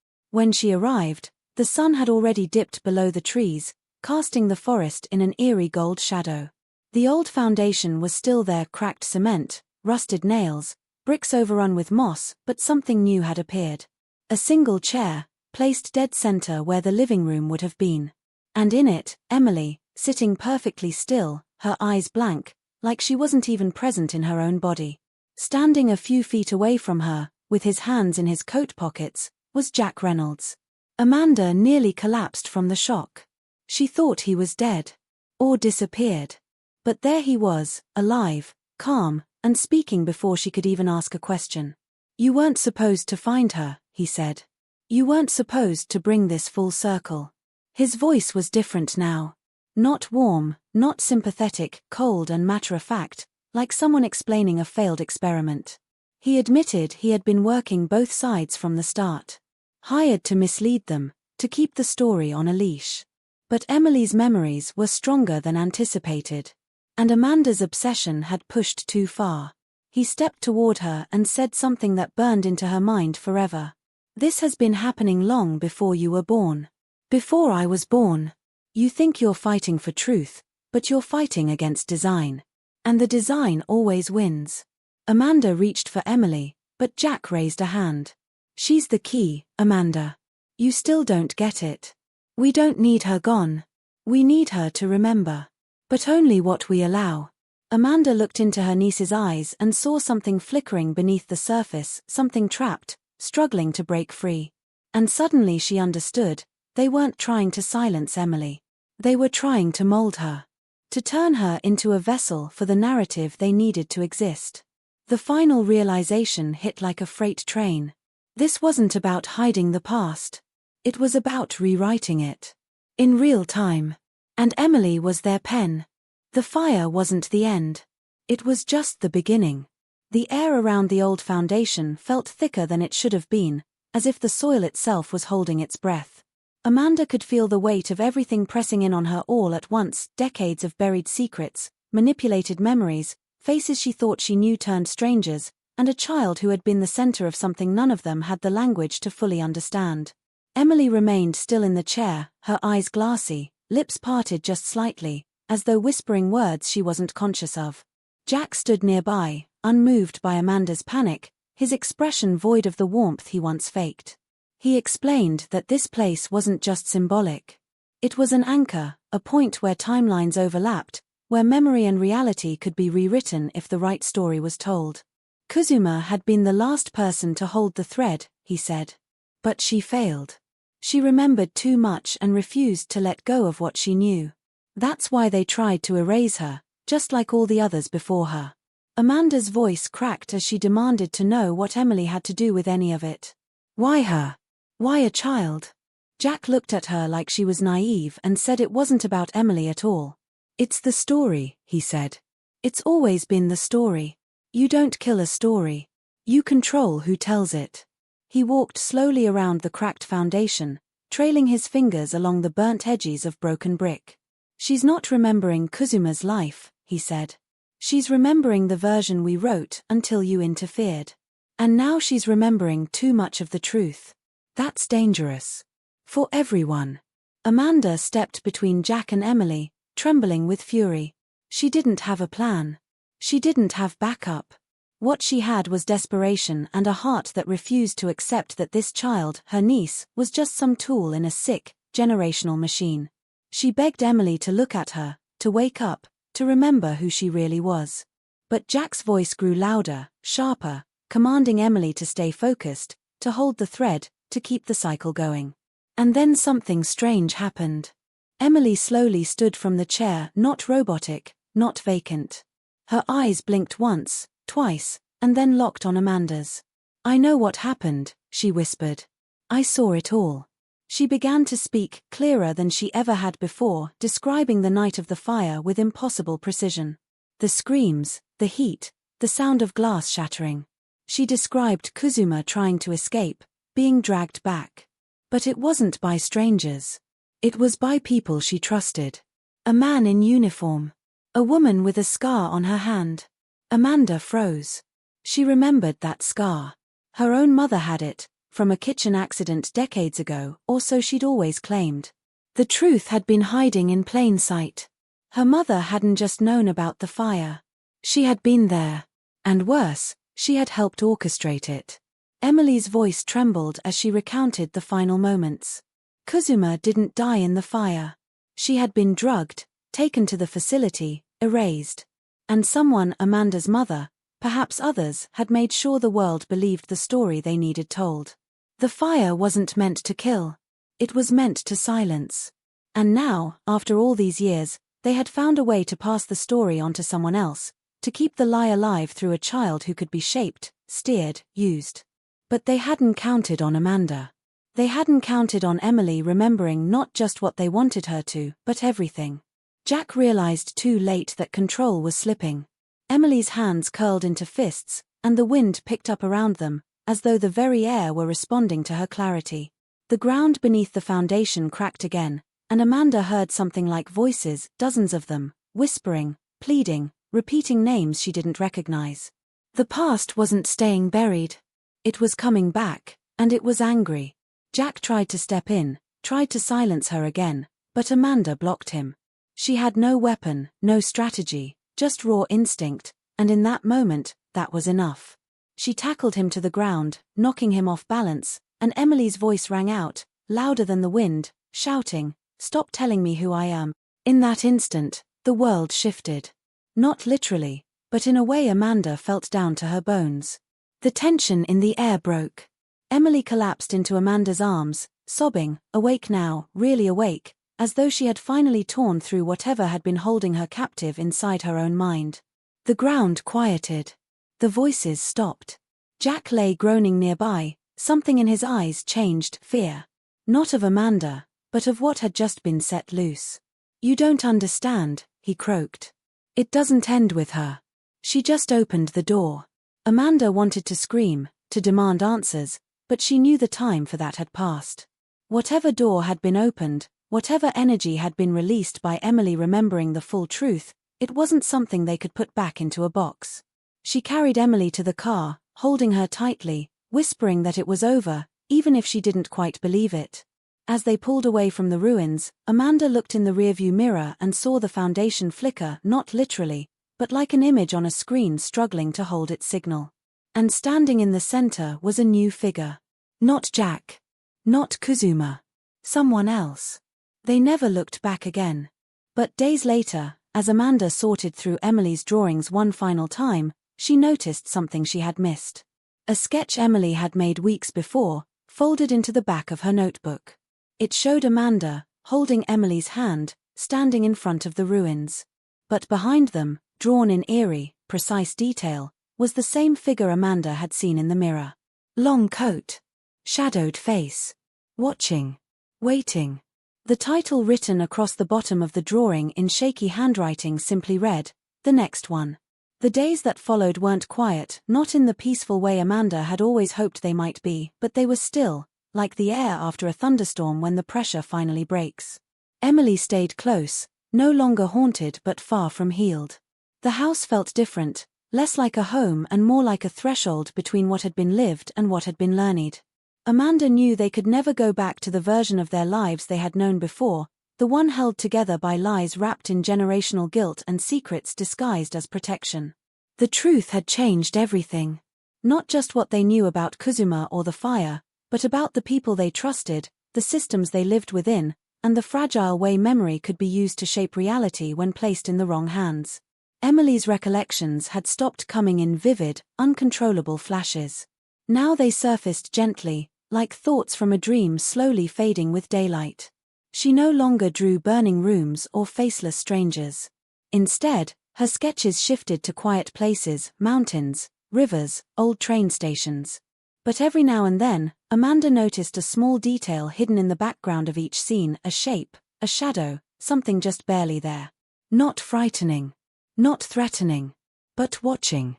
When she arrived, the sun had already dipped below the trees, casting the forest in an eerie gold shadow. The old foundation was still there, cracked cement, rusted nails, bricks overrun with moss, but something new had appeared. A single chair, placed dead center where the living room would have been. And in it, Emily, sitting perfectly still, her eyes blank, like she wasn't even present in her own body. Standing a few feet away from her, with his hands in his coat pockets, was Jack Reynolds. Amanda nearly collapsed from the shock. She thought he was dead. Or disappeared. But there he was, alive, calm, and speaking before she could even ask a question. "You weren't supposed to find her," he said. "You weren't supposed to bring this full circle." His voice was different now. Not warm, not sympathetic, cold and matter-of-fact, like someone explaining a failed experiment. He admitted he had been working both sides from the start. Hired to mislead them, to keep the story on a leash. But Emily's memories were stronger than anticipated. And Amanda's obsession had pushed too far. He stepped toward her and said something that burned into her mind forever. This has been happening long before you were born. Before I was born. You think you're fighting for truth, but you're fighting against design. And the design always wins. Amanda reached for Emily, but Jack raised a hand. She's the key, Amanda. You still don't get it. We don't need her gone. We need her to remember. But only what we allow. Amanda looked into her niece's eyes and saw something flickering beneath the surface, something trapped, struggling to break free. And suddenly she understood, they weren't trying to silence Emily. They were trying to mold her. To turn her into a vessel for the narrative they needed to exist. The final realization hit like a freight train. This wasn't about hiding the past. It was about rewriting it. In real time. And Emily was their pen. The fire wasn't the end. It was just the beginning. The air around the old foundation felt thicker than it should have been, as if the soil itself was holding its breath. Amanda could feel the weight of everything pressing in on her all at once, decades of buried secrets, manipulated memories, faces she thought she knew turned strangers, and a child who had been the center of something none of them had the language to fully understand. Emily remained still in the chair, her eyes glassy, lips parted just slightly, as though whispering words she wasn't conscious of. Jack stood nearby, unmoved by Amanda's panic, his expression void of the warmth he once faked. He explained that this place wasn't just symbolic. It was an anchor, a point where timelines overlapped, where memory and reality could be rewritten if the right story was told. Kazuma had been the last person to hold the thread, he said. But she failed. She remembered too much and refused to let go of what she knew. That's why they tried to erase her, just like all the others before her. Amanda's voice cracked as she demanded to know what Emily had to do with any of it. Why her? Why a child? Jack looked at her like she was naive and said it wasn't about Emily at all. It's the story, he said. It's always been the story. You don't kill a story. You control who tells it. He walked slowly around the cracked foundation, trailing his fingers along the burnt edges of broken brick. She's not remembering Kazuma's life, he said. She's remembering the version we wrote until you interfered. And now she's remembering too much of the truth. That's dangerous. For everyone. Amanda stepped between Jack and Emily, trembling with fury. She didn't have a plan. She didn't have backup. What she had was desperation and a heart that refused to accept that this child, her niece, was just some tool in a sick, generational machine. She begged Emily to look at her, to wake up, to remember who she really was. But Jack's voice grew louder, sharper, commanding Emily to stay focused, to hold the thread, to keep the cycle going. And then something strange happened. Emily slowly stood from the chair, not robotic, not vacant. Her eyes blinked once, twice, and then locked on Amanda's. I know what happened, she whispered. I saw it all. She began to speak, clearer than she ever had before, describing the night of the fire with impossible precision. The screams, the heat, the sound of glass shattering. She described Kazuma trying to escape, being dragged back. But it wasn't by strangers. It was by people she trusted. A man in uniform. A woman with a scar on her hand. Amanda froze. She remembered that scar. Her own mother had it, from a kitchen accident decades ago, or so she'd always claimed. The truth had been hiding in plain sight. Her mother hadn't just known about the fire. She had been there. And worse, she had helped orchestrate it. Emily's voice trembled as she recounted the final moments. Kazuma didn't die in the fire. She had been drugged, taken to the facility, erased. And someone, Amanda's mother, perhaps others, had made sure the world believed the story they needed told. The fire wasn't meant to kill. It was meant to silence. And now, after all these years, they had found a way to pass the story on to someone else, to keep the lie alive through a child who could be shaped, steered, used. But they hadn't counted on Amanda. They hadn't counted on Emily remembering not just what they wanted her to, but everything. Jack realized too late that control was slipping. Emily's hands curled into fists, and the wind picked up around them, as though the very air were responding to her clarity. The ground beneath the foundation cracked again, and Amanda heard something like voices, dozens of them, whispering, pleading, repeating names she didn't recognize. The past wasn't staying buried. It was coming back, And it was angry. Jack tried to step in, tried to silence her again, but Amanda blocked him. She had no weapon, no strategy, just raw instinct, and in that moment, that was enough. She tackled him to the ground, knocking him off balance, and Emily's voice rang out, louder than the wind, shouting, "Stop telling me who I am." In that instant, the world shifted. Not literally, but in a way Amanda felt down to her bones. The tension in the air broke. Emily collapsed into Amanda's arms, sobbing, awake now, really awake, as though she had finally torn through whatever had been holding her captive inside her own mind. The ground quieted. The voices stopped. Jack lay groaning nearby, something in his eyes changed, fear. Not of Amanda, but of what had just been set loose. "You don't understand," he croaked. "It doesn't end with her. She just opened the door." Amanda wanted to scream, to demand answers, but she knew the time for that had passed. Whatever door had been opened, whatever energy had been released by Emily remembering the full truth, it wasn't something they could put back into a box. She carried Emily to the car, holding her tightly, whispering that it was over, even if she didn't quite believe it. As they pulled away from the ruins, Amanda looked in the rearview mirror and saw the foundation flicker, not literally, but like an image on a screen struggling to hold its signal. And standing in the center was a new figure. Not Jack. Not Kazuma. Someone else. They never looked back again. But days later, as Amanda sorted through Emily's drawings one final time, she noticed something she had missed. A sketch Emily had made weeks before, folded into the back of her notebook. It showed Amanda, holding Emily's hand, standing in front of the ruins. But behind them, drawn in eerie, precise detail, was the same figure Amanda had seen in the mirror. Long coat. Shadowed face. Watching. Waiting. The title written across the bottom of the drawing in shaky handwriting simply read, "The next one." The days that followed weren't quiet, not in the peaceful way Amanda had always hoped they might be, but they were still, like the air after a thunderstorm when the pressure finally breaks. Emily stayed close, no longer haunted but far from healed. The house felt different, less like a home and more like a threshold between what had been lived and what had been learned. Amanda knew they could never go back to the version of their lives they had known before, the one held together by lies wrapped in generational guilt and secrets disguised as protection. The truth had changed everything. Not just what they knew about Kazuma or the fire, but about the people they trusted, the systems they lived within, and the fragile way memory could be used to shape reality when placed in the wrong hands. Emily's recollections had stopped coming in vivid, uncontrollable flashes. Now they surfaced gently, like thoughts from a dream slowly fading with daylight. She no longer drew burning rooms or faceless strangers. Instead, her sketches shifted to quiet places, mountains, rivers, old train stations. But every now and then, Amanda noticed a small detail hidden in the background of each scene, a shape, a shadow, something just barely there. Not frightening. Not threatening. But watching.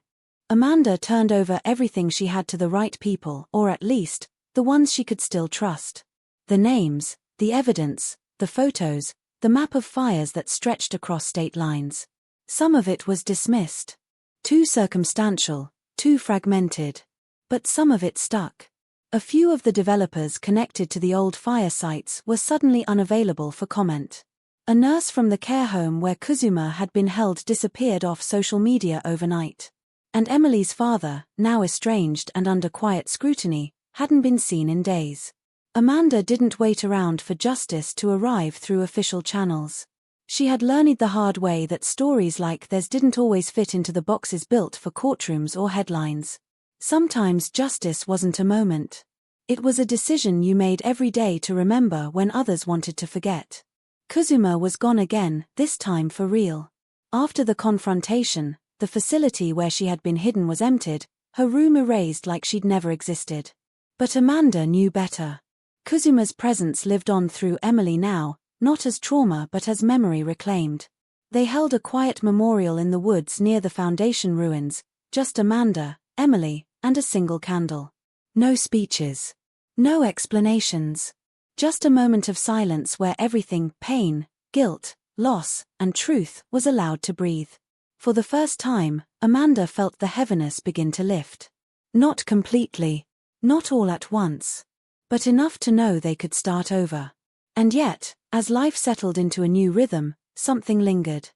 Amanda turned over everything she had to the right people, or at least, the ones she could still trust. The names, the evidence, the photos, the map of fires that stretched across state lines. Some of it was dismissed. Too circumstantial, too fragmented. But some of it stuck. A few of the developers connected to the old fire sites were suddenly unavailable for comment. A nurse from the care home where Kazuma had been held disappeared off social media overnight. And Emily's father, now estranged and under quiet scrutiny, hadn't been seen in days. Amanda didn't wait around for justice to arrive through official channels. She had learned the hard way that stories like theirs didn't always fit into the boxes built for courtrooms or headlines. Sometimes justice wasn't a moment. It was a decision you made every day to remember when others wanted to forget. Kazuma was gone again, this time for real. After the confrontation, the facility where she had been hidden was emptied, her room erased like she'd never existed. But Amanda knew better. Kazuma's presence lived on through Emily now, not as trauma but as memory reclaimed. They held a quiet memorial in the woods near the foundation ruins, just Amanda, Emily, and a single candle. No speeches. No explanations. Just a moment of silence where everything, pain, guilt, loss, and truth, was allowed to breathe. For the first time, Amanda felt the heaviness begin to lift. Not completely. Not all at once. But enough to know they could start over. And yet, as life settled into a new rhythm, something lingered.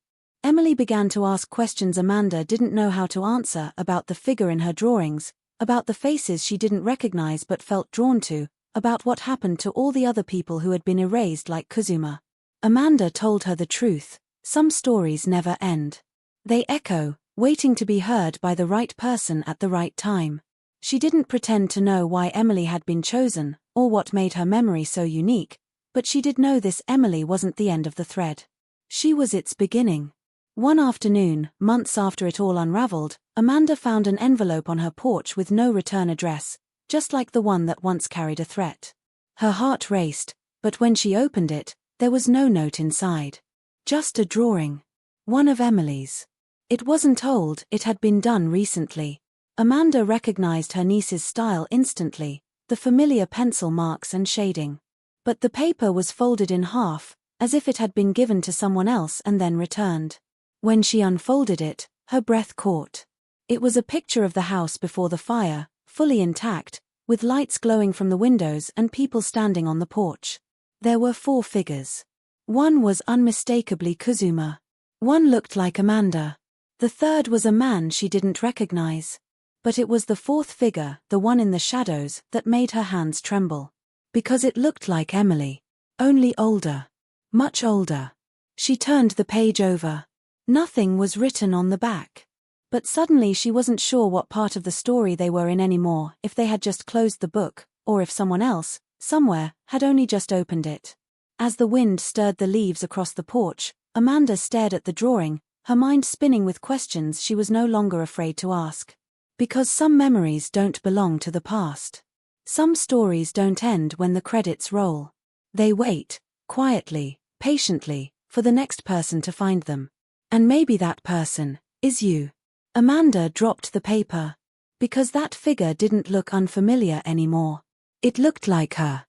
Emily began to ask questions Amanda didn't know how to answer about the figure in her drawings, about the faces she didn't recognize but felt drawn to, about what happened to all the other people who had been erased like Kazuma. Amanda told her the truth: some stories never end. They echo, waiting to be heard by the right person at the right time. She didn't pretend to know why Emily had been chosen, or what made her memory so unique, but she did know this: Emily wasn't the end of the thread. She was its beginning. One afternoon, months after it all unraveled, Amanda found an envelope on her porch with no return address, just like the one that once carried a threat. Her heart raced, but when she opened it, there was no note inside. Just a drawing. One of Emily's. It wasn't old, it had been done recently. Amanda recognized her niece's style instantly, the familiar pencil marks and shading. But the paper was folded in half, as if it had been given to someone else and then returned. When she unfolded it, her breath caught. It was a picture of the house before the fire, fully intact, with lights glowing from the windows and people standing on the porch. There were 4 figures. One was unmistakably Kazuma. One looked like Amanda. The third was a man she didn't recognize. But it was the 4th figure, the one in the shadows, that made her hands tremble. Because it looked like Emily. Only older. Much older. She turned the page over. Nothing was written on the back. But suddenly she wasn't sure what part of the story they were in anymore, if they had just closed the book, or if someone else, somewhere, had only just opened it. As the wind stirred the leaves across the porch, Amanda stared at the drawing, her mind spinning with questions she was no longer afraid to ask. Because some memories don't belong to the past. Some stories don't end when the credits roll. They wait, quietly, patiently, for the next person to find them. And maybe that person is you. Amanda dropped the paper. Because that figure didn't look unfamiliar anymore. It looked like her.